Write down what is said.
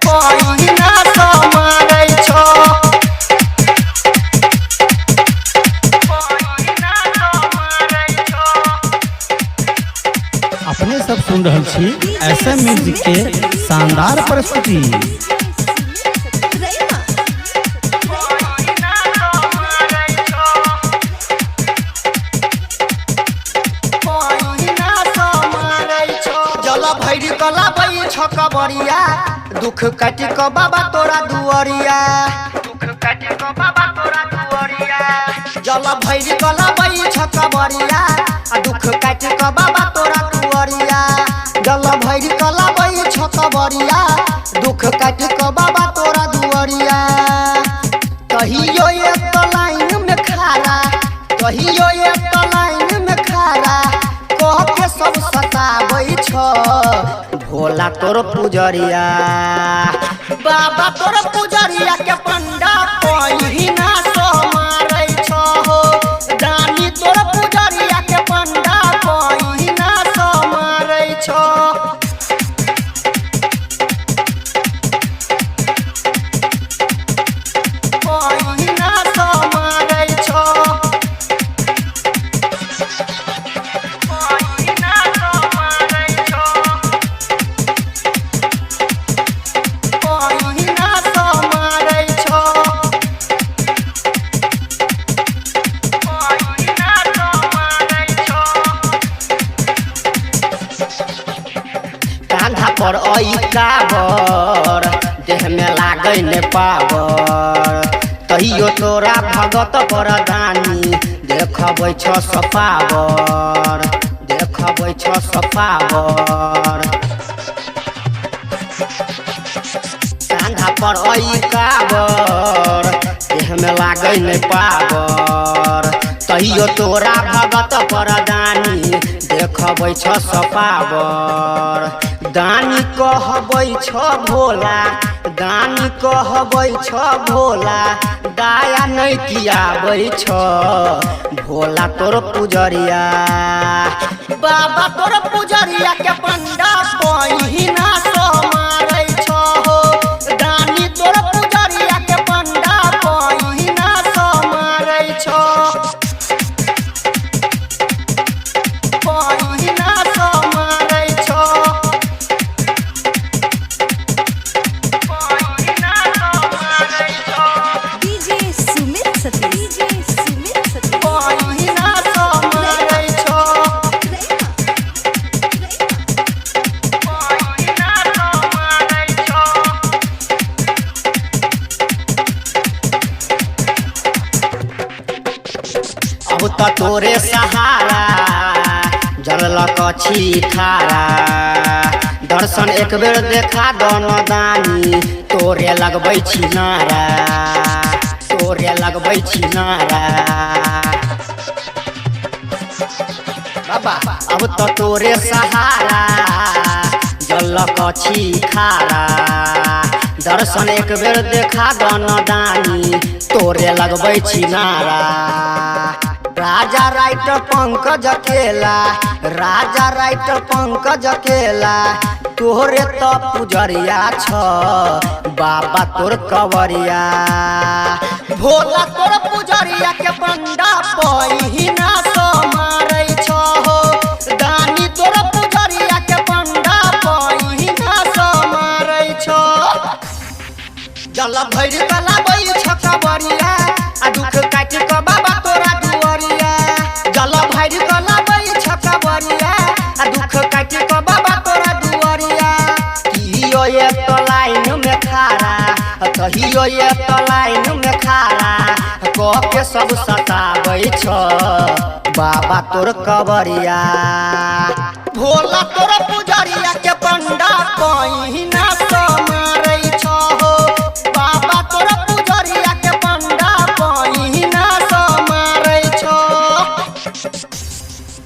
पहिना समारै छ अपने सब सुन रहल छी एसएम म्यूजिक के शानदार प्रस्तुति। जल भैरी कला बई छ कबरिया दुख काटी क बाबा तोरा दुअरिया जल भैरी कला बई छ कबरिया दुख काटी क बाबा तोरा दुअरिया जल भैरी कला बई छ कबरिया दुख काटी क बाबा तोरा दुअरिया कहियो एक लाइन में खारा कहियो एक लाइन में खारा कह के सब सताबै छ भोला तोर पुजरिया बाबा तोर पुजरिया के पंडा पहिना समारै छ हो दानी तोर पुजरिया के पंडा पहिना समारै छ पहिना समारै छ कांधा पर काबर देह में लागै ने पावर तहियो तोरा भगत पर दानी देखबै छ सपावर देखबै छ सपावर कांधा पर काबर देह में लागै ने पावर तहियो तोरा भगत पर दानी देखबै छ सपावर दानी कहबै छ भोला दानी कहबै छ भोला दाया नहीं कियाबै छ भोला तोर पुजरिया बाबा तोर पुजरिया के पंडा पहिना समारै छ हो दानी तोर पुजरिया के पंडा पहिना समारै छ पहिना समारै छ पहिना समारै छ पहिना समारै छ अब त तोरे सहारा जललक छी खारा दर्शन एक बेर देखा दन दानी तोरे लगबै छी नारा तोरे लगबै छी नारा बाबा अब त तोरे सहारा जललक छी खारा दर्शन एक बेर देखा दन दानी तोरे लगबै छी नारा राजा राइटर पंकज अकेला राजा राइटर पंकज अकेला तोरे तो पुजरिया छ बाबा तोर कवरिया भोला तोर पुजरिया के पंडा पहिना समारै छ हो दानी तोर पुजरिया के पंडा पहिना समारै छ जल भैरी कला बई छ कबरिया दुख काटी क बाबा तोरा दुअरिया जल भैरी कला बई छ कबरिया दुख काटी क बाबा तोरा दुअरिया कियो एक लाइन में खारा कहियो एक लाइन में खारा कह के सब सताबै छ बाबा तोर कबरिया भोला तोर